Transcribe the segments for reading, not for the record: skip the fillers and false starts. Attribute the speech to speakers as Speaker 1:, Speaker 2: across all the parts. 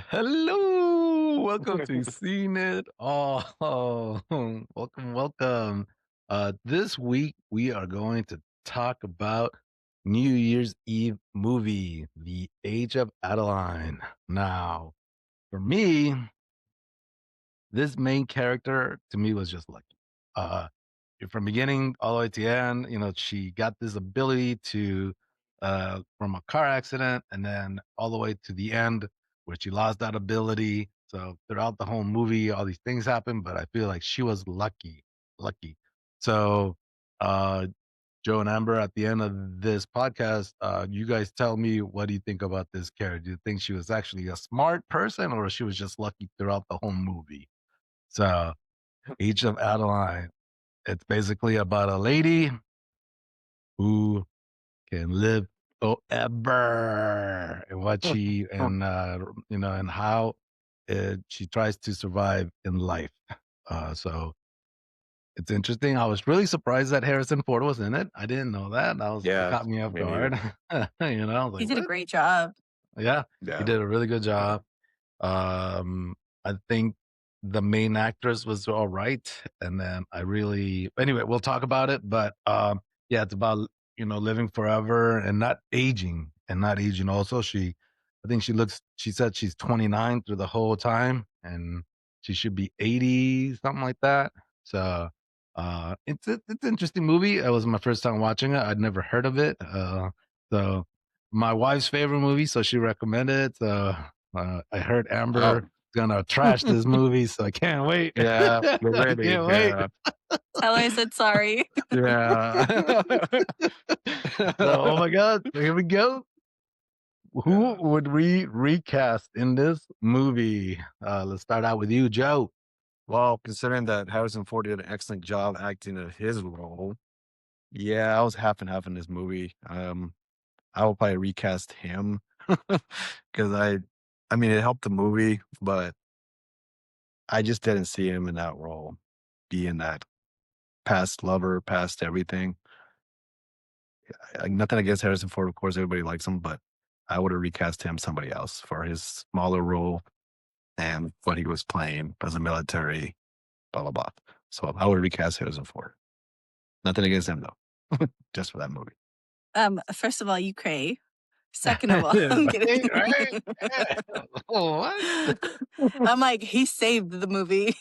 Speaker 1: Hello, welcome to Seen It All. Welcome, welcome. This week we are going to talk about New Year's Eve movie, The Age of Adaline. Now, for me, this main character to me was just lucky. Uh, from beginning all the way to the end, she got this ability to from a car accident and then all the way to the end where she lost that ability. So throughout the whole movie, all these things happen, but I feel like she was lucky, lucky. So uh Joe and Amber, at the end of this podcast, you guys tell me, what do you think about this character? Do you think she was actually a smart person or she was just lucky throughout the whole movie? So Age of Adeline. It's basically about a lady who can live forever, and what she and how she tries to survive in life. So it's interesting. I was really surprised that Harrison Ford was in it. I didn't know that. It
Speaker 2: Yeah,
Speaker 1: caught me off
Speaker 2: me neither.
Speaker 1: guard. I was
Speaker 3: He
Speaker 1: like,
Speaker 3: did a
Speaker 1: what?
Speaker 3: great job.
Speaker 1: Yeah, he
Speaker 2: Yeah.
Speaker 1: did a really good job. Um, I think the main actress was all right, and then anyway, we'll talk about it. But yeah, it's about living forever and not aging. Also, I think she said she's 29 through the whole time, and she should be 80, something like that. So it's an interesting movie. It was my first time watching it. I'd never heard of it. So my wife's favorite movie, so she recommended it. So I heard
Speaker 2: Oh,
Speaker 1: Amber gonna trash this movie, so I can't wait.
Speaker 2: yeah, we're
Speaker 1: I
Speaker 2: ready.
Speaker 1: can't wait.
Speaker 2: Yeah.
Speaker 3: Tell her I said sorry.
Speaker 2: Yeah.
Speaker 1: So, oh my god, here we go. Who
Speaker 2: Yeah.
Speaker 1: would we recast in this movie? Let's start out with you, Joe.
Speaker 2: Well, considering that Harrison Ford did an excellent job acting in his role, yeah, I was half and half in this movie. I will probably recast him because I mean, it helped the movie, but I just didn't see him in that role, being that past lover, past everything. Nothing against Harrison Ford, of course, everybody likes him, but I would have recast him somebody else for his smaller role and what he was playing as a military, blah blah blah. So I would recast Harrison Ford. Nothing against him though, just for that movie.
Speaker 3: First of all, you cray. Second of all,
Speaker 1: Yeah,
Speaker 3: I'm
Speaker 1: right,
Speaker 3: kidding.
Speaker 1: right. Yeah. Oh, what?
Speaker 3: I'm like, he saved the movie.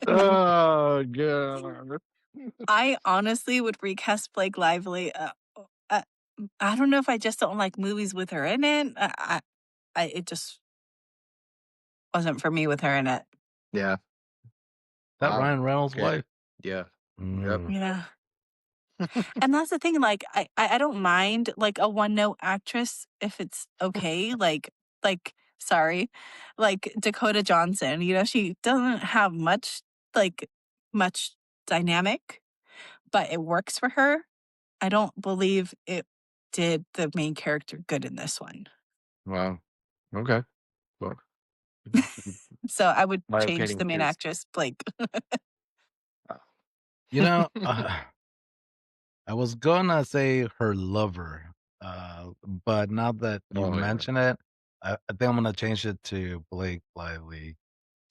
Speaker 2: Oh god.
Speaker 3: I honestly would recast Blake Lively. Uh, I don't know if I just don't like movies with her in it. It just wasn't for me with her in it.
Speaker 2: Yeah.
Speaker 1: That
Speaker 2: Wow.
Speaker 1: Ryan Reynolds'
Speaker 2: Okay.
Speaker 1: wife.
Speaker 2: Yeah. Yep.
Speaker 1: Mm.
Speaker 3: Yeah. And that's the thing, like, I don't mind, like, a one-note actress if it's okay, sorry, like Dakota Johnson, she doesn't have like, much dynamic, but it works for her. I don't believe it did the main character good in this one.
Speaker 2: Wow. Okay. Well,
Speaker 3: So I would
Speaker 2: my
Speaker 3: change the
Speaker 2: opinion
Speaker 3: main
Speaker 2: is.
Speaker 3: actress, Blake.
Speaker 2: uh,
Speaker 1: You know, I was gonna say her lover, but now that you
Speaker 2: oh yeah.
Speaker 1: mention it, I think I'm gonna change it to Blake Lively.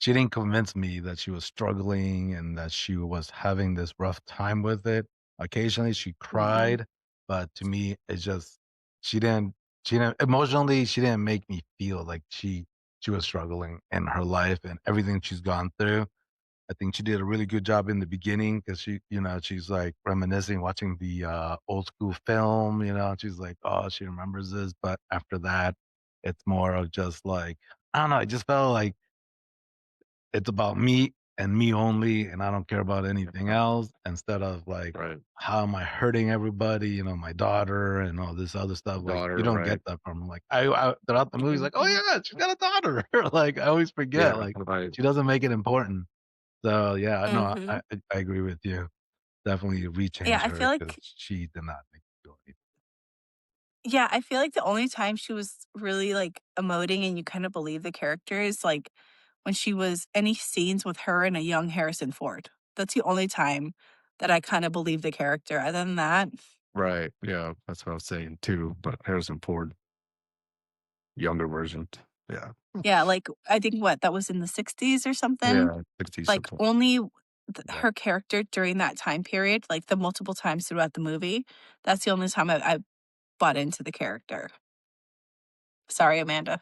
Speaker 1: She didn't convince me that she was struggling and that she was having this rough time with it. Occasionally she
Speaker 3: Mm.
Speaker 1: cried, but to me, it's just she didn't she didn't emotionally, she didn't make me feel like she was struggling in her life and everything she's gone through. I think she did a really good job in the beginning because she's like reminiscing, watching the old school film, and she's like, oh, she remembers this. But after that, it's more of just like, I don't know, I just felt like it's about me and me only, and I don't care about anything else instead of like,
Speaker 2: Right.
Speaker 1: how am I hurting everybody, my daughter and all this other stuff. Like, you
Speaker 2: Daughter.
Speaker 1: don't get
Speaker 2: Right.
Speaker 1: that from like, I throughout the movie's like, oh yeah, she's got a daughter. Like, I always forget,
Speaker 2: Yeah.
Speaker 1: like,
Speaker 2: Right.
Speaker 1: she doesn't make it important. So, yeah, no,
Speaker 3: Mhm.
Speaker 1: I agree with you. Definitely
Speaker 3: Yeah,
Speaker 1: rechange
Speaker 3: I feel
Speaker 1: her because
Speaker 3: like
Speaker 1: she did not make me feel anything.
Speaker 3: Yeah, I feel like the only time she was really, like, emoting and you kinda believe the character is, like, when she was any scenes with her and a young Harrison Ford. That's the only time that I kinda believe the character. Other than that,
Speaker 2: Right. Yeah. That's what I was saying too. But Harrison Ford, younger version. Yeah.
Speaker 3: Yeah, like, I think that was in the 60s or something?
Speaker 2: Yeah. 60s
Speaker 3: Like,
Speaker 2: something.
Speaker 3: only
Speaker 1: Yeah.
Speaker 3: her character during that time period, like, the multiple times throughout the movie, that's the only time I bought into the character. Sorry, Amanda.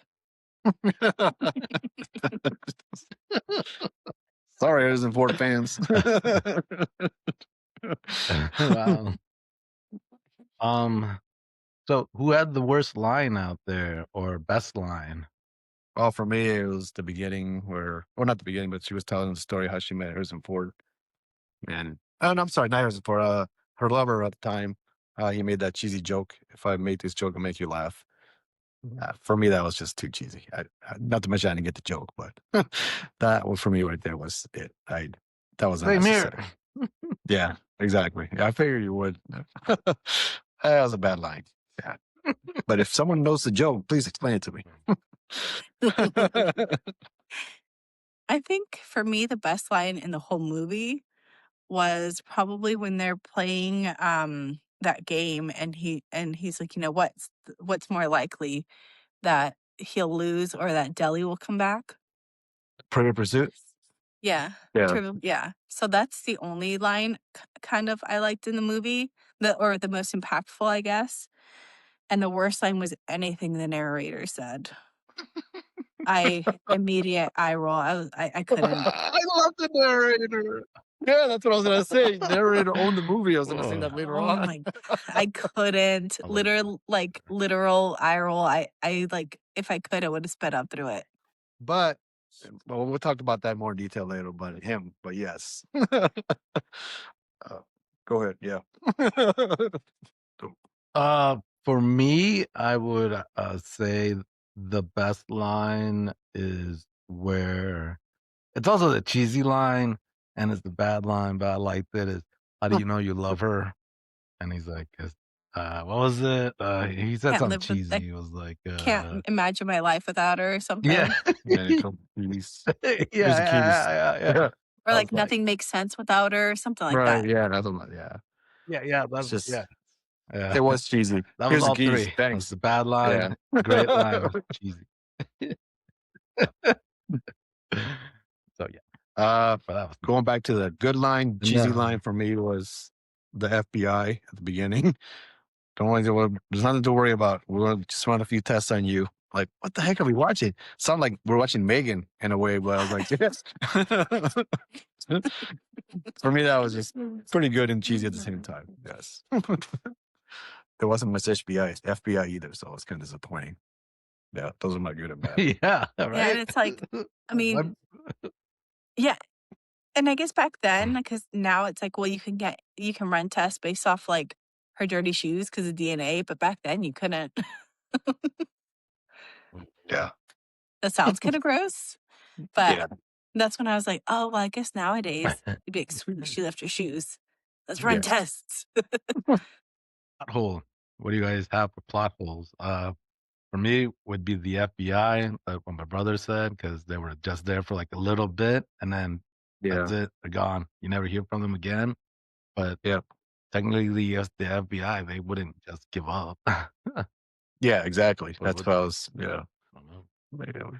Speaker 2: Sorry, Harrison Ford fans.
Speaker 1: Wow. So who had the worst line out there or best line?
Speaker 2: Well, for me, it was the beginning well, not the beginning, but she was telling the story how she met Harrison Ford. And, oh, no, I'm sorry, not Harrison Ford, her lover at the time. He made that cheesy joke. If I make this joke, I'll make you laugh. For me, that was just too cheesy. Not to mention I didn't get the joke, but that was for me right there was it. That was
Speaker 1: Same here.
Speaker 2: unnecessary. Yeah, exactly. Yeah, I figured you would. That was a bad line. Yeah. But if someone knows the joke, please explain it to me.
Speaker 3: I think for me, the best line in the whole movie was probably when they're playing that game and he's like, what's more likely that he'll lose or that Deli will come back?
Speaker 2: Pretty Pursuit?
Speaker 3: Yeah.
Speaker 2: Yeah.
Speaker 3: Trivial, yeah. So that's the only line kind of I liked in the movie, or the most impactful, I guess. And the worst line was anything the narrator said. Immediate eye roll. I couldn't.
Speaker 1: I love the narrator.
Speaker 2: Yeah, that's what I was gonna say. Narrator owned the movie. I was gonna say that later
Speaker 3: Oh
Speaker 2: on.
Speaker 3: my, I couldn't.
Speaker 1: I love
Speaker 3: Literal eye roll. I like, if I could, I would have sped up through it.
Speaker 2: But well, we'll talk about that more in detail later. But yes. Go ahead. Yeah.
Speaker 1: For me, I would say the best line is where it's also the cheesy line and it's the bad line, but I liked it is how do you know you love her? And he's like, what was it? He said
Speaker 3: Can't
Speaker 1: something
Speaker 3: live with. I
Speaker 1: cheesy. It was like,
Speaker 3: can't imagine my life without her or
Speaker 1: yeah,
Speaker 3: something.
Speaker 2: Medical keys.
Speaker 1: yeah,
Speaker 2: Here's the keys.
Speaker 1: yeah.
Speaker 3: Or
Speaker 1: I
Speaker 3: like
Speaker 1: was like,
Speaker 3: nothing makes sense without her, something like
Speaker 2: Right.
Speaker 3: that.
Speaker 2: Yeah. That's what, yeah.
Speaker 1: yeah,
Speaker 2: It's just
Speaker 1: yeah.
Speaker 2: it was cheesy.
Speaker 1: That was
Speaker 2: Here's the
Speaker 1: all
Speaker 2: keys.
Speaker 1: three. It was
Speaker 2: Thanks.
Speaker 1: the bad
Speaker 2: Yeah.
Speaker 1: line, great line, or cheesy. So yeah, but that was
Speaker 2: Going back to the good line, cheesy
Speaker 1: No.
Speaker 2: line for me was the FBI at the beginning. There's nothing to worry about. We're going to just run a few tests on you. Like, what the heck are we watching? Sound like we're watching Megan in a way, but I was like, yes. For me, that was just pretty good and cheesy at the same time. Yes. There wasn't much FBI either, so it's kind of disappointing. Yeah, those are my good and bad.
Speaker 1: Yeah,
Speaker 3: Yeah,
Speaker 1: right.
Speaker 3: and it's like, I mean, yeah. And I guess back then, because now it's like, well, you can run tests based off like her dirty shoes because of DNA, but back then you couldn't.
Speaker 2: Yeah.
Speaker 3: That sounds kind of gross, but
Speaker 2: Yeah.
Speaker 3: that's when I was like, oh, well, I guess nowadays you'd be like, sweet, she left her shoes. Let's run
Speaker 2: Yeah.
Speaker 3: tests.
Speaker 1: Plot hole. What do you guys have for plot holes? For me, would be the FBI, like what my brother said, because they were just there for like a little bit, and then that's
Speaker 2: Yeah.
Speaker 1: it. They're gone. You never hear from them again. But
Speaker 2: Yeah.
Speaker 1: technically, yes, the FBI, they wouldn't just give up.
Speaker 2: Yeah, exactly.
Speaker 1: Or
Speaker 2: That's
Speaker 1: would
Speaker 2: what I
Speaker 1: they?
Speaker 2: was, yeah.
Speaker 1: I don't know.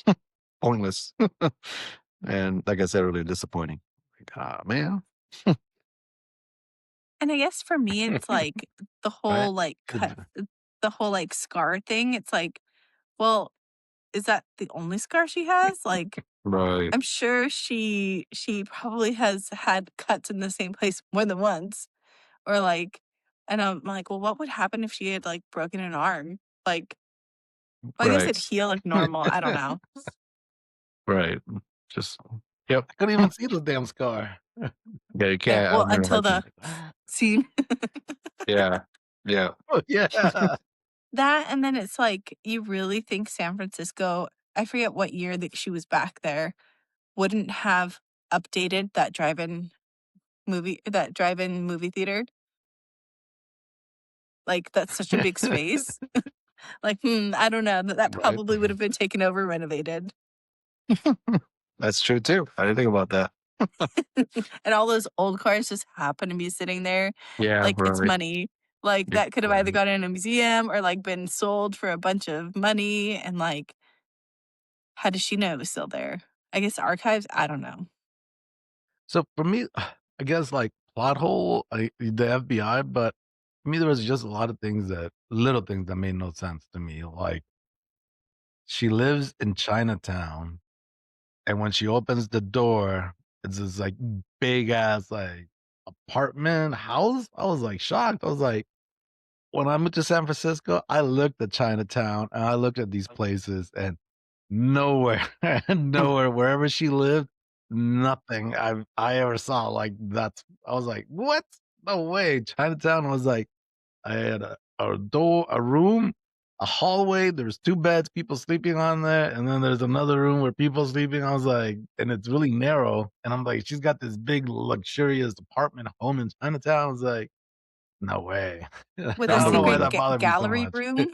Speaker 2: Yeah. Pointless. And like I said earlier, disappointing. Like, man.
Speaker 3: And I guess for me, it's like the
Speaker 1: Right?
Speaker 3: whole like the whole like scar thing. It's like, well, is that the only scar she has? Like,
Speaker 2: Right.
Speaker 3: I'm sure she probably has had cuts in the same place more than once. Or like, and I'm like, well, what would happen if she had like broken an arm? Like, well, I guess
Speaker 2: Right.
Speaker 3: it'd heal like normal. I don't know.
Speaker 2: Right. Just, yep.
Speaker 1: I couldn't even see the damn scar.
Speaker 2: Yeah, you
Speaker 3: Yeah,
Speaker 2: can't. I
Speaker 3: well,
Speaker 2: don't remember
Speaker 3: until the scene.
Speaker 2: Yeah. Yeah.
Speaker 1: Oh, yeah.
Speaker 3: That, and then it's like, you really think San Francisco, I forget what year that she was back there, wouldn't have updated that drive-in movie theater? Like, that's such a big space. Like, I don't know. That
Speaker 2: Right.
Speaker 3: probably would have been taken over, renovated.
Speaker 2: That's true too. I didn't think about that.
Speaker 3: And all those old cars just happen to be sitting there.
Speaker 2: Yeah,
Speaker 3: Like, it's
Speaker 2: right.
Speaker 3: money. Like,
Speaker 2: Yeah,
Speaker 3: that could have either
Speaker 2: right.
Speaker 3: gone in a museum or like been sold for a bunch of money. And like, How does she know it was still there? I guess archives? I don't know.
Speaker 1: So for me, I guess like plot hole, the FBI, but for me there was just a lot of little things that made no sense to me. Like she lives in Chinatown, and when she opens the door, it's this like big ass like apartment house. I was like shocked. I was like, when I moved to San Francisco, I looked at Chinatown and I looked at these places and nowhere, nowhere, wherever she lived, nothing I ever saw like that's I was like, "What? No way." Chinatown was like I had a door, a room, a hallway, there's 2 beds, people sleeping on there, and then there's another room where people sleeping. I was like and it's really narrow, and I'm like, "She's got this big luxurious apartment home in Chinatown." I was like, "No way."
Speaker 3: With
Speaker 1: I
Speaker 3: a
Speaker 1: don't know why
Speaker 3: secret
Speaker 1: that bothered me so
Speaker 3: gallery
Speaker 1: much.
Speaker 3: room?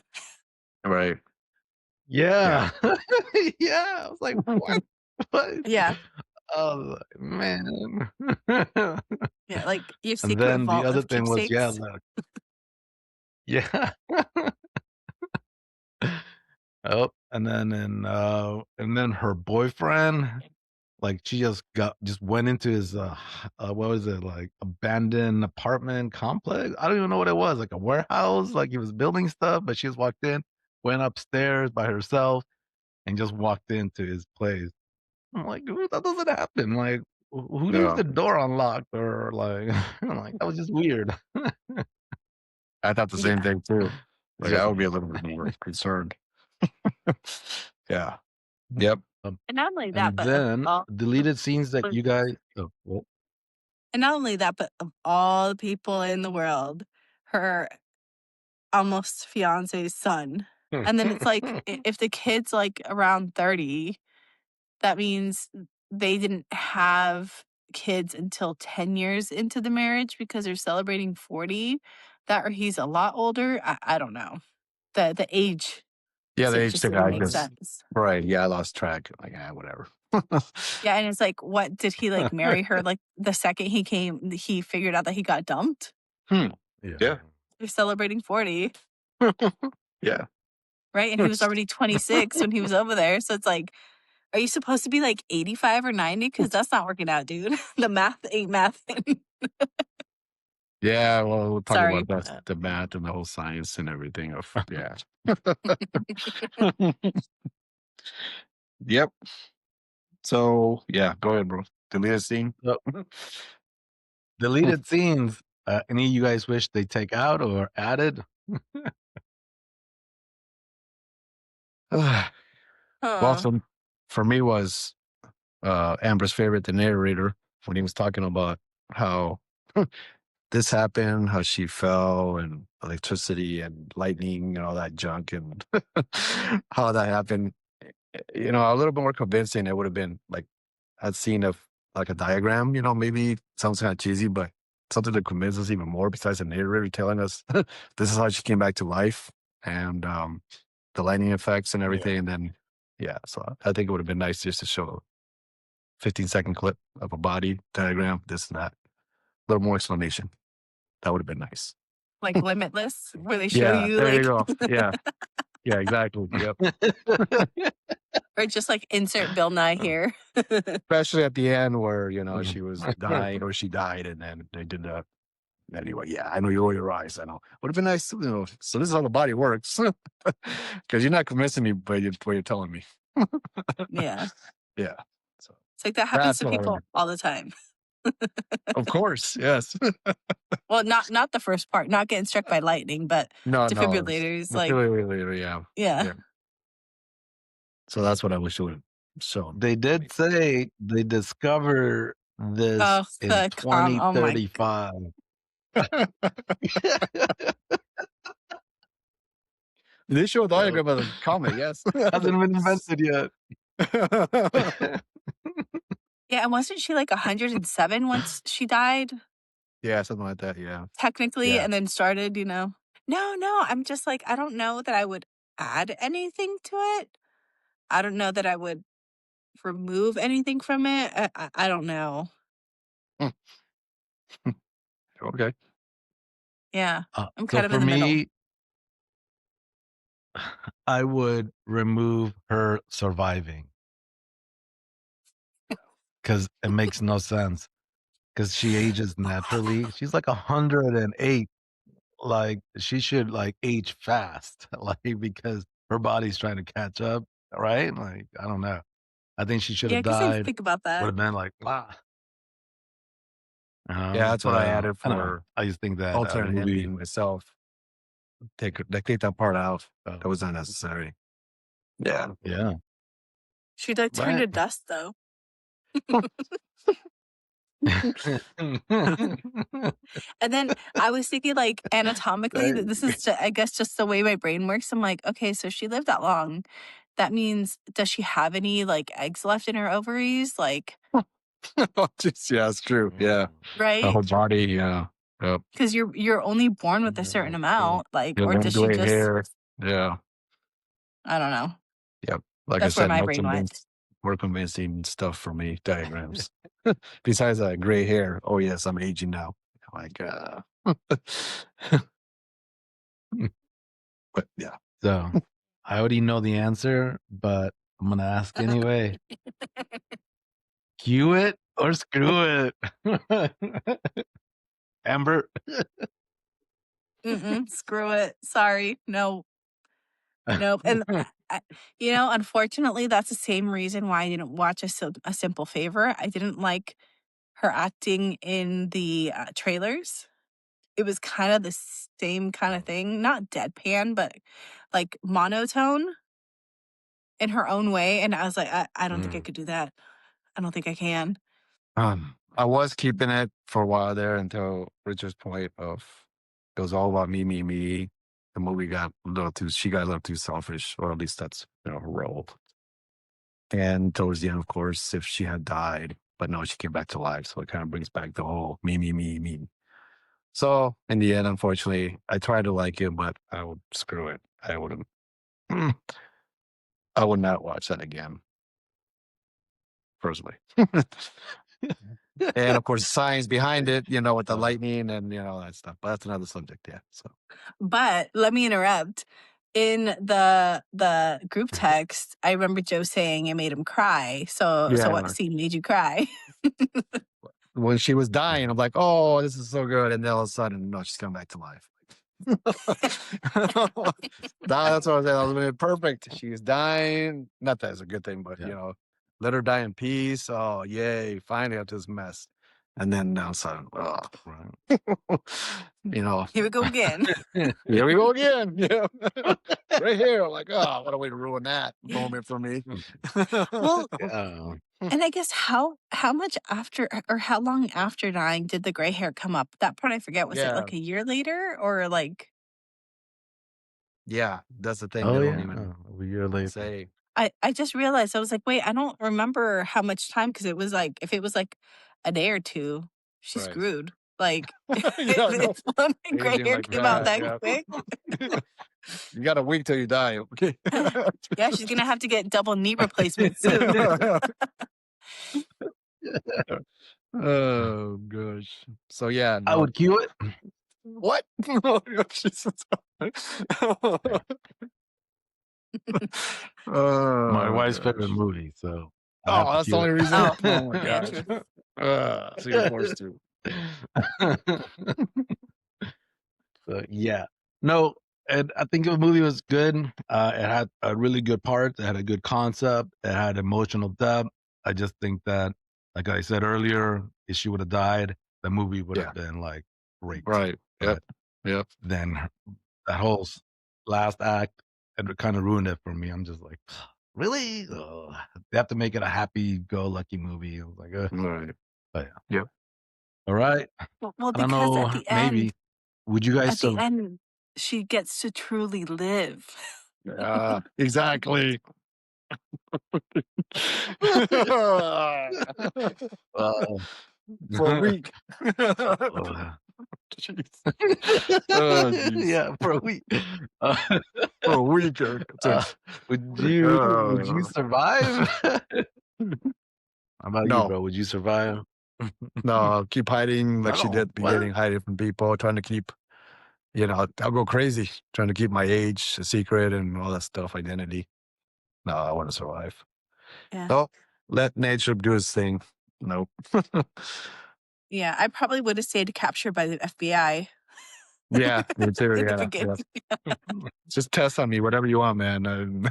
Speaker 2: Right. Yeah.
Speaker 1: Yeah. Yeah, I was like, "What? What?"
Speaker 3: Yeah.
Speaker 1: Oh, man.
Speaker 3: Yeah, like, your
Speaker 1: And
Speaker 3: secret
Speaker 1: then the
Speaker 3: vault
Speaker 1: other
Speaker 3: of
Speaker 1: thing was, yeah,
Speaker 3: keepsakes?
Speaker 1: the yeah. Oh, and then her boyfriend, like, she just went into his, what was it, like, abandoned apartment complex? I don't even know what it was, like a warehouse, like, he was building stuff, but she just walked in, went upstairs by herself, and just walked into his place. I'm like, "Dude, that doesn't happen." Like, who leaves
Speaker 2: No,
Speaker 1: the door unlocked or like I'm like, "That was just weird."
Speaker 2: I thought the same
Speaker 3: Yeah.
Speaker 2: thing too.
Speaker 1: It's
Speaker 2: Like I
Speaker 1: just
Speaker 2: would be
Speaker 1: me.
Speaker 2: a little bit more concerned. Yeah. Yep.
Speaker 3: And not only that,
Speaker 1: And
Speaker 3: but of
Speaker 1: then
Speaker 3: all
Speaker 1: deleted scenes that you guys well,
Speaker 3: and not only that, but of all the people in the world, her almost fiance's son. And then it's like, if the kid's, like, around 30, that means they didn't have kids until 10 years into the marriage because they're celebrating 40. That or he's a lot older. I don't know. The age
Speaker 2: Yeah, the age
Speaker 3: just
Speaker 2: thing
Speaker 3: didn't
Speaker 2: I
Speaker 3: make
Speaker 2: just
Speaker 3: sense.
Speaker 2: right. Yeah, I lost track. Like, whatever.
Speaker 3: Yeah, and it's like, what did he, like, marry her, like, the second he figured out that he got dumped?
Speaker 2: Hmm.
Speaker 1: yeah.
Speaker 2: Yeah.
Speaker 3: They're celebrating 40,
Speaker 2: Yeah.
Speaker 3: right? And he was already 26 when he was over there, so it's like, are you supposed to be, like, 85 or 90? Because that's not working out, dude. The math ain't mathing.
Speaker 2: Yeah, well, we'll talk
Speaker 3: Sorry.
Speaker 2: about that, the math and the whole science and everything of yeah. Yep. So yeah, go ahead, bro. Delete a scene.
Speaker 1: So, deleted scenes, any of you guys wish they take out or added?
Speaker 2: Well,
Speaker 3: Huh.
Speaker 2: some for me was Amber's favorite, the narrator, when he was talking about how this happened, how she fell, and electricity and lightning and all that junk, and how that happened. A little bit more convincing. It would have been like I'd seen like a diagram. Maybe sounds kind of cheesy, but something to convince us even more. Besides the narrator telling us this is how she came back to life, and the lightning effects and
Speaker 1: Yeah.
Speaker 2: everything. And then yeah, so I think it would have been nice just to show a 15-second clip of a body diagram, this and that, a little more explanation. That would have been nice.
Speaker 3: Like Limitless, where they show
Speaker 2: Yeah,
Speaker 3: you,
Speaker 2: there you
Speaker 3: like
Speaker 2: go. Yeah, yeah, exactly. Yep.
Speaker 3: or just, like, insert Bill Nye here.
Speaker 2: Especially at the end where
Speaker 1: Mhm.
Speaker 2: she was dying or she died, and then they did the anyway. Yeah, I know you roll your eyes. I know. Would have been nice, So this is how the body works, because you're not convincing me, but you're telling me.
Speaker 3: Yeah.
Speaker 2: Yeah. So
Speaker 3: It's like that happens
Speaker 2: that's
Speaker 3: to
Speaker 2: what I
Speaker 3: people
Speaker 2: would.
Speaker 3: all the time.
Speaker 2: Of course, yes.
Speaker 3: Well, not the first part, not getting struck by lightning, but
Speaker 2: No, no, it's
Speaker 3: defibrillators,
Speaker 2: the
Speaker 3: like
Speaker 2: later. Yeah,
Speaker 3: yeah.
Speaker 2: yeah. So that's what I wish it would have shown.
Speaker 1: They did say they discover this
Speaker 3: Oh,
Speaker 1: in
Speaker 3: the oh my
Speaker 1: 2035.
Speaker 2: They show a
Speaker 1: So,
Speaker 2: diagram of the comet, yes.
Speaker 1: hasn't been invented yet.
Speaker 3: yeah, and wasn't she, like, 107 once she died,
Speaker 2: Yeah, something like that, yeah.
Speaker 3: technically,
Speaker 2: Yeah.
Speaker 3: and then started? No, I'm just like, I don't know that I would add anything to it. I don't know that I would remove anything from it. I don't know.
Speaker 2: Hmm. Okay.
Speaker 3: Yeah, I'm
Speaker 1: So
Speaker 3: kind of in
Speaker 1: for
Speaker 3: the middle.
Speaker 1: me, I would remove her surviving. because it makes no sense. Because she ages naturally. She's like 108. Like she should like age fast, like because her body's trying to catch up, right? Like I don't know. I think she should
Speaker 3: Yeah,
Speaker 1: have
Speaker 3: I guess I
Speaker 1: died.
Speaker 3: think about
Speaker 1: Would
Speaker 3: that.
Speaker 1: have been like, wow.
Speaker 2: Yeah, that's what I
Speaker 1: So
Speaker 2: added
Speaker 1: I don't know.
Speaker 2: for
Speaker 1: I just think that the
Speaker 2: alternate
Speaker 1: movie.
Speaker 2: ending myself. Take that part out.
Speaker 1: Oh,
Speaker 2: That was unnecessary. Yeah.
Speaker 1: yeah.
Speaker 3: She like turned
Speaker 1: Right.
Speaker 3: to dust though. And then I was thinking, like, anatomically, that this is, I guess, just the way my brain works. I'm like, okay, so she lived that long. That means, does she have any like eggs left in her ovaries? Like,
Speaker 2: Yeah, it's true. Yeah. The
Speaker 3: right?
Speaker 2: whole body. Yeah. Yep.
Speaker 3: Because you're only born with a certain amount, like,
Speaker 2: Yeah,
Speaker 3: or
Speaker 2: long
Speaker 3: does she
Speaker 2: gray
Speaker 3: just?
Speaker 2: hair. Yeah.
Speaker 3: I don't know.
Speaker 2: Yep. Like I
Speaker 3: That's where
Speaker 2: said,
Speaker 3: my brain went.
Speaker 2: more convincing stuff for me, diagrams. Besides gray hair. Oh yes, I'm aging now. Like but yeah.
Speaker 1: So I already know the answer, but I'm gonna ask anyway. Cue it or screw it. Amber.
Speaker 3: Screw it. Sorry. No. Nope. And unfortunately, that's the same reason why I didn't watch a Simple Favor. I didn't like her acting in the trailers. It was kind of the same kind of thing, not deadpan, but like monotone in her own way. And I was like, I don't think I could do that. I don't think I can.
Speaker 2: I was keeping it for a while there until Richard's point of it was all about me, me, me. The movie got a little too she got a little too selfish, or at least that's her role. And towards the end, of course, if she had died, but no, she came back to life. So it kind of brings back the whole me, me, me, me. So in the end, unfortunately, I tried to like it, but I would screw it. I wouldn't. I would not watch that again, personally. And of course, science behind it, with the lightning and that stuff. But that's another subject, yeah. So
Speaker 3: But let me interrupt. In the group text, I remember Joe saying it made him cry. So what
Speaker 2: yeah,
Speaker 3: scene made you cry?
Speaker 2: when she was dying, I'm like, oh, this is so good, and then all of a sudden, no, she's coming back to life. That's what I was saying. I was perfect. She's dying. Not that it's a good thing, but let her die in peace. Oh, yay! Finally, out this mess. And then now, sudden,
Speaker 1: Right.
Speaker 3: Here we go again.
Speaker 2: Here we go again. Yeah, right here. Like, oh, what a way to ruin that moment for me.
Speaker 3: Well,
Speaker 1: Yeah.
Speaker 3: and I guess how much after or how long after dying did the gray hair come up? That part I forget. Was it like a year later or like?
Speaker 2: Yeah, that's the thing.
Speaker 1: Oh
Speaker 2: They don't
Speaker 1: yeah.
Speaker 2: even
Speaker 1: A year later.
Speaker 2: say.
Speaker 3: I just realized I was like, wait, I don't remember how much time because it was like if it was like a day or two, she's
Speaker 2: Right.
Speaker 3: screwed. Like
Speaker 2: Yeah, no.
Speaker 3: when the gray
Speaker 2: Aging
Speaker 3: hair
Speaker 2: like
Speaker 3: came out that
Speaker 2: yeah.
Speaker 3: quick.
Speaker 2: You got a week till you die. Okay.
Speaker 3: Yeah, she's gonna have to get double knee replacement soon.
Speaker 2: Oh gosh. So yeah,
Speaker 1: I
Speaker 2: no.
Speaker 1: would cue it.
Speaker 2: What?
Speaker 1: My wife's
Speaker 2: gosh.
Speaker 1: favorite movie, so I have
Speaker 2: Oh,
Speaker 1: to
Speaker 2: that's the
Speaker 1: cue
Speaker 2: only
Speaker 1: it.
Speaker 2: reason.
Speaker 3: Oh,
Speaker 2: Oh my
Speaker 3: yeah,
Speaker 2: gosh.
Speaker 3: true.
Speaker 2: So you're forced to.
Speaker 1: So yeah, no, and I think the movie was good. It had a really good part. It had a good concept. It had emotional depth. I just think that, like I said earlier, if she would have died, the movie would have been like great.
Speaker 2: Right. Yep.
Speaker 1: But
Speaker 2: Yep.
Speaker 1: then that whole last act, it kind of ruined it for me. I'm just like, really? Ugh. They have to make it a happy-go-lucky movie. I was like,
Speaker 2: Right.
Speaker 1: but yeah.
Speaker 2: Yep.
Speaker 1: All right.
Speaker 3: Well,
Speaker 1: I don't
Speaker 3: because at
Speaker 1: know.
Speaker 3: the
Speaker 1: Maybe.
Speaker 3: end,
Speaker 1: Would you guys
Speaker 3: she gets to truly live.
Speaker 2: Yeah. Exactly. For a week. Jeez. Oh, jeez.
Speaker 1: Yeah, for a week.
Speaker 2: For a week.
Speaker 1: Would you survive? How about you,
Speaker 2: No.
Speaker 1: bro? Would you survive?
Speaker 2: No, I'll keep hiding like she
Speaker 1: No,
Speaker 2: did,
Speaker 1: what?
Speaker 2: beginning, hiding from people, trying to keep, I'll go crazy, trying to keep my age a secret and all that stuff, identity. No, I want to survive.
Speaker 3: Yeah.
Speaker 2: So let nature do its thing. Nope.
Speaker 3: Yeah, I probably would have stayed captured by the FBI
Speaker 2: Yeah, me too.
Speaker 3: in the
Speaker 2: Yeah,
Speaker 3: beginning.
Speaker 2: yeah. Just test on me, whatever you want, man. I'm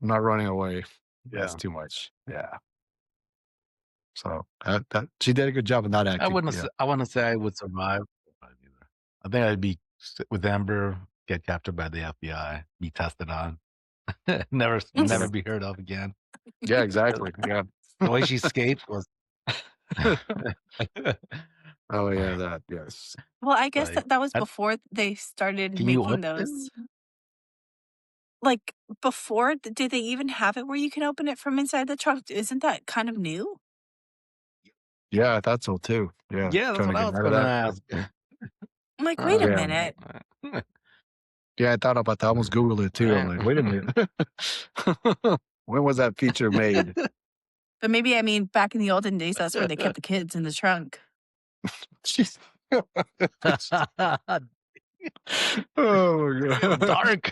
Speaker 2: not running away. That's
Speaker 1: Yeah.
Speaker 2: too much. Yeah. So that she did a good job of not acting. Yeah.
Speaker 1: I wanna say I would survive. Either. I think I'd be with Amber, get captured by the FBI, be tested on, never
Speaker 2: Yeah.
Speaker 1: be heard of again.
Speaker 2: Yeah, exactly. Yeah.
Speaker 1: The way she escaped was
Speaker 2: Oh yeah, that yes.
Speaker 3: Well, I guess
Speaker 1: like,
Speaker 3: that was
Speaker 1: I
Speaker 3: before they started
Speaker 1: can you
Speaker 3: making
Speaker 1: open
Speaker 3: those.
Speaker 1: it?
Speaker 3: Like before, did they even have it where you can open it from inside the trunk? Isn't that kind of new?
Speaker 2: Yeah, I thought so too. Yeah.
Speaker 1: Yeah, that's
Speaker 2: Trying to
Speaker 1: what I
Speaker 2: get
Speaker 1: was
Speaker 2: out of
Speaker 1: gonna
Speaker 2: that.
Speaker 1: ask.
Speaker 3: I'm like, wait a
Speaker 2: Yeah.
Speaker 3: minute.
Speaker 2: Yeah, I thought about that. I almost Googled it too. I'm like, wait a minute. When was that feature made?
Speaker 3: But maybe, I mean, back in the olden days, that's where they kept the kids in the trunk.
Speaker 2: Jeez. Oh my
Speaker 1: Real
Speaker 2: god.
Speaker 1: dark.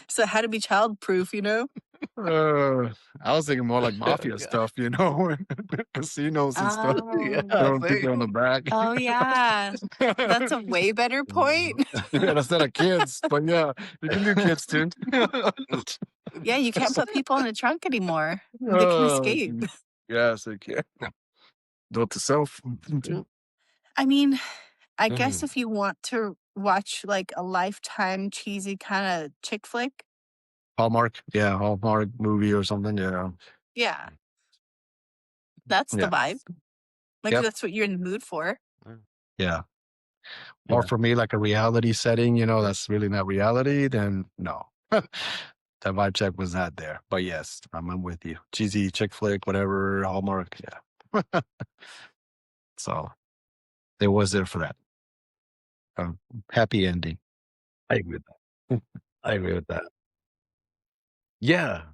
Speaker 3: So it had to be childproof, you know?
Speaker 2: I was thinking more like mafia
Speaker 1: Yeah.
Speaker 2: stuff, casinos and stuff.
Speaker 1: Yeah,
Speaker 3: Oh,
Speaker 2: Throwing people in the back.
Speaker 3: oh yeah. That's a way better point.
Speaker 2: Yeah, instead of kids, but yeah, you can do kids too.
Speaker 3: Yeah, you can't put people in the trunk anymore. They can
Speaker 2: Oh,
Speaker 3: escape.
Speaker 2: yes, it can. Note to self.
Speaker 3: I mean, I guess if you want to watch like a Lifetime cheesy kind of chick flick,
Speaker 2: Hallmark, yeah, Hallmark movie or something. Yeah,
Speaker 3: yeah, that's the
Speaker 2: yeah,
Speaker 3: vibe. Like
Speaker 2: yep,
Speaker 3: that's what you're in the mood for.
Speaker 2: yeah. Or
Speaker 1: Yeah.
Speaker 2: for me, like a reality setting, that's really not reality. Then no, that vibe check was not there. But yes, I'm with you. Cheesy chick flick, whatever, Hallmark, yeah. So it was there for that. Happy ending.
Speaker 1: I agree with that. I agree with that. Yeah.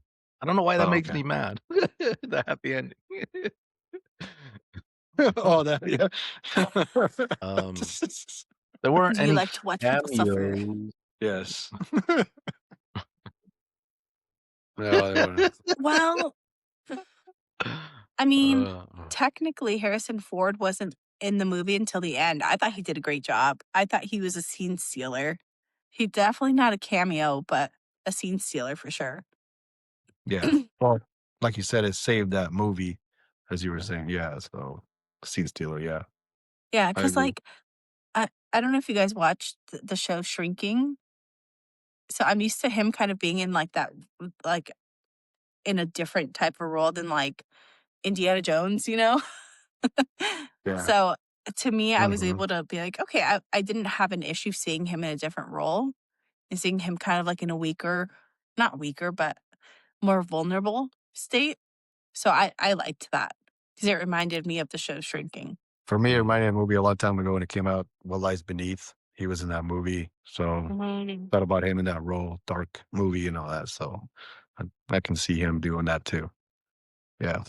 Speaker 1: I don't know why that
Speaker 2: Oh,
Speaker 1: makes
Speaker 2: okay.
Speaker 1: me mad. The happy ending.
Speaker 2: Oh, that yeah.
Speaker 1: Um, there weren't
Speaker 3: Do you
Speaker 1: any
Speaker 3: like to watch people suffer?
Speaker 1: cameos.
Speaker 2: Yes. No, they weren't.
Speaker 3: Well, I mean,
Speaker 1: Uh,
Speaker 3: technically, Harrison Ford wasn't in the movie until the end. I thought he did a great job. I thought he was a scene stealer. He definitely not a cameo, but a scene stealer for sure.
Speaker 2: Yeah. Well, like you said, it saved that movie, as you were saying. Yeah. So, Scene Stealer. Yeah,
Speaker 3: Yeah,
Speaker 2: I
Speaker 3: because
Speaker 2: agree.
Speaker 3: like I don't know if you guys watched the show Shrinking. So I'm used to him kind of being in like that, like in a different type of role than like Indiana Jones, you know?
Speaker 2: Yeah.
Speaker 3: So to me, I was
Speaker 2: Mhm.
Speaker 3: able to be like, okay, I didn't have an issue seeing him in a different role and seeing him kind of like in a weaker, not weaker, but more vulnerable state. So I liked that because it reminded me of the show Shrinking.
Speaker 2: For me, it reminded me of a movie a long time ago when it came out, What Lies Beneath. He was in that movie. So,
Speaker 3: Mhm.
Speaker 2: thought about him in that role, dark movie and all that. So, I can see him doing that too. Yeah.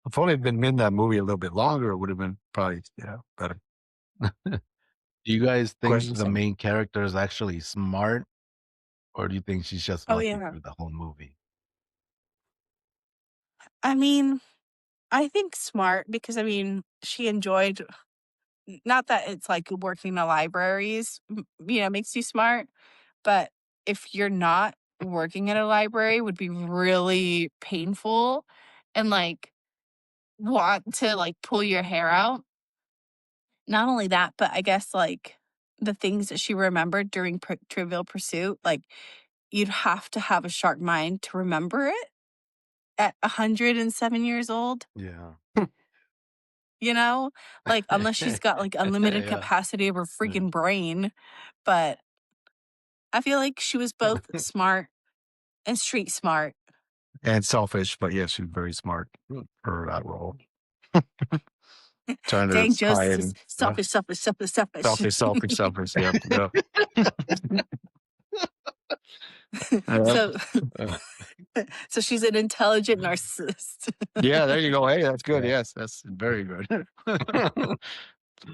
Speaker 2: If only it'd been in that movie a little bit longer, it would have been probably, better.
Speaker 1: do you guys think
Speaker 2: Questions?
Speaker 1: the main character is actually smart, or do you think she's just
Speaker 3: Oh,
Speaker 1: lucky
Speaker 3: yeah.
Speaker 1: through the whole movie?
Speaker 3: I mean, I think smart because I mean, she enjoyed not that it's like working in libraries, makes you smart, but if you're not working in a library would be really painful and like want to like pull your hair out. Not only that, but I guess like the things that she remembered during Trivial Pursuit, like you'd have to have a sharp mind to remember it at 107 years old.
Speaker 1: Yeah.
Speaker 3: You know, like unless she's got like unlimited
Speaker 1: Yeah.
Speaker 3: capacity of her freaking brain. But I feel like she was both smart and street smart.
Speaker 2: And selfish, but yeah, she's very smart for that role. Trying to
Speaker 3: Dang, Joe's
Speaker 2: hide
Speaker 3: just
Speaker 2: and
Speaker 3: selfish, selfish, selfish, selfish.
Speaker 2: selfish. Yep. Yep.
Speaker 3: So, so she's an intelligent narcissist.
Speaker 2: Yeah, there you go. Hey, that's good.
Speaker 1: Yeah.
Speaker 2: Yes, that's very good.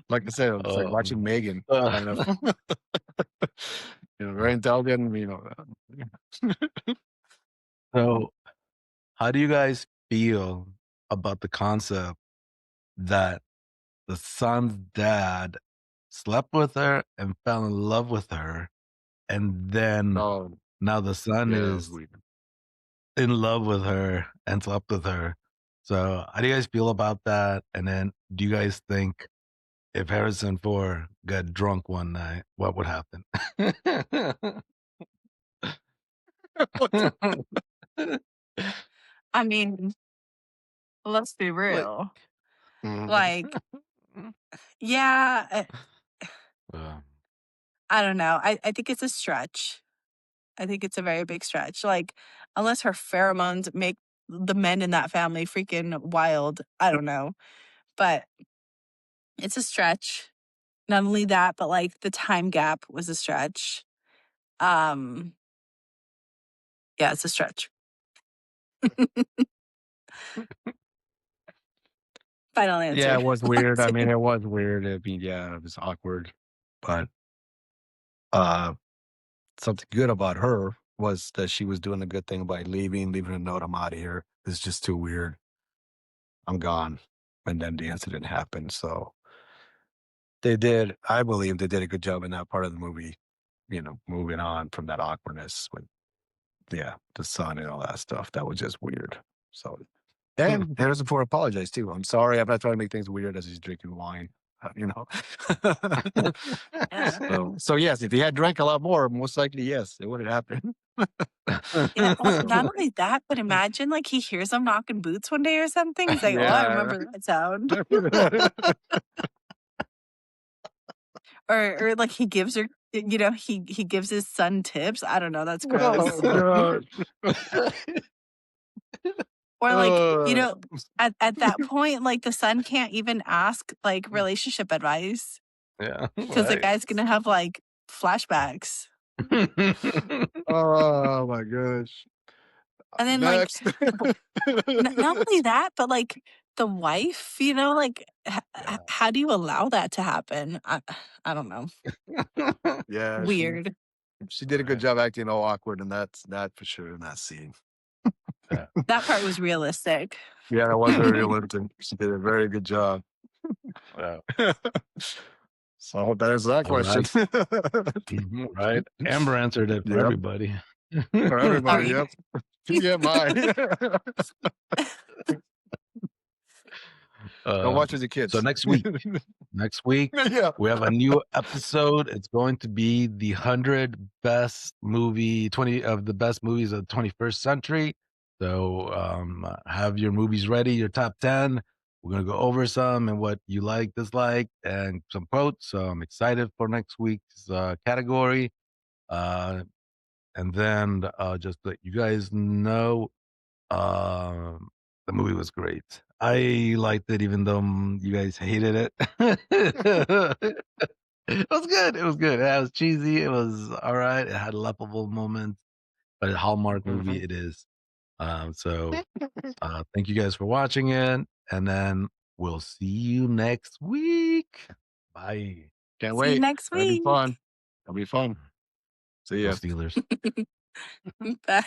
Speaker 2: Like I said, it's like watching Megan, kind of. Very intelligent.
Speaker 1: So, how do you guys feel about the concept that the son's dad slept with her and fell in love with her, and then
Speaker 2: Oh,
Speaker 1: now the son
Speaker 2: yeah, that was
Speaker 1: is
Speaker 2: weird.
Speaker 1: in love with her and slept with her. So, how do you guys feel about that? And then, do you guys think if Harrison Ford got drunk one night, what would happen?
Speaker 2: What the
Speaker 3: I mean, let's be
Speaker 1: like,
Speaker 3: real.
Speaker 2: Mhm.
Speaker 3: Like, yeah,
Speaker 1: uh,
Speaker 3: I don't know. I think it's a stretch. I think it's a very big stretch. Like, unless her pheromones make the men in that family freaking wild. I don't know. But it's a stretch. Not only that, but like the time gap was a stretch. Um, yeah, it's a stretch. Final
Speaker 2: Yeah,
Speaker 3: answer.
Speaker 2: it was weird. I mean, it was weird. I mean, yeah, it was awkward. But uh something good about her was that she was doing a good thing by leaving a note, I'm out of here. It's just too weird. I'm gone. And then the incident happened. So I believe they did a good job in that part of the movie, moving on from that awkwardness with, yeah, the son and all that stuff. That was just weird. So, and Harrison Ford apologized too. I'm sorry. I'm not trying to make things weird as he's drinking wine, you know.
Speaker 3: Yeah.
Speaker 2: So yes, if he had drank a lot more, most likely, yes, it would have happened.
Speaker 3: Yeah. Not
Speaker 2: So,
Speaker 3: only that, but imagine like he hears them knocking boots one day or something. He's like, oh, I
Speaker 2: yeah.
Speaker 3: remember that sound. Or like he gives her, he gives his son tips. I don't know. That's gross.
Speaker 2: Oh gosh.
Speaker 3: Or like,
Speaker 2: Uh,
Speaker 3: at that point, like the son can't even ask like relationship advice
Speaker 1: yeah,
Speaker 3: because the
Speaker 1: right.
Speaker 3: guy's gonna have like flashbacks.
Speaker 2: oh my gosh.
Speaker 3: And then like
Speaker 2: Next.
Speaker 3: not only that, but like the wife, like
Speaker 1: Yeah.
Speaker 3: how do you allow that to happen? I don't know.
Speaker 2: Yeah,
Speaker 3: Weird.
Speaker 2: she did a good
Speaker 1: Right.
Speaker 2: job acting all awkward, and that's that for sure in that scene.
Speaker 1: Yeah.
Speaker 3: That part was realistic.
Speaker 2: Yeah, that was very realistic. She did a very good job.
Speaker 1: Yeah.
Speaker 2: So I hope that answers that
Speaker 1: All
Speaker 2: question.
Speaker 1: right. Right. Amber answered it for
Speaker 2: Yep.
Speaker 1: everybody.
Speaker 2: For
Speaker 3: All
Speaker 2: everybody,
Speaker 3: right.
Speaker 2: yep. TMI. Don't watch with your
Speaker 1: So
Speaker 2: kids.
Speaker 1: next week,
Speaker 2: Yeah.
Speaker 1: we have a new episode. It's going to be the 20 of the best movies of the 21st century. So have your movies ready, your top 10. We're going to go over some and what you like, dislike, and some quotes. So I'm excited for next week's category. And then just let you guys know, um, the movie was great. I liked it, even though you guys hated it. It was good. It was good. It was cheesy. It was all right. It had laughable moments, but a Hallmark movie
Speaker 2: Mhm.
Speaker 1: it is. So thank you guys for watching it, and then we'll see you next week. Bye.
Speaker 2: Can't
Speaker 3: See you
Speaker 2: wait.
Speaker 3: next
Speaker 2: Gonna be
Speaker 3: week.
Speaker 2: fun. It'll be fun. See
Speaker 1: Go
Speaker 2: ya.
Speaker 1: Steelers.
Speaker 3: Bye.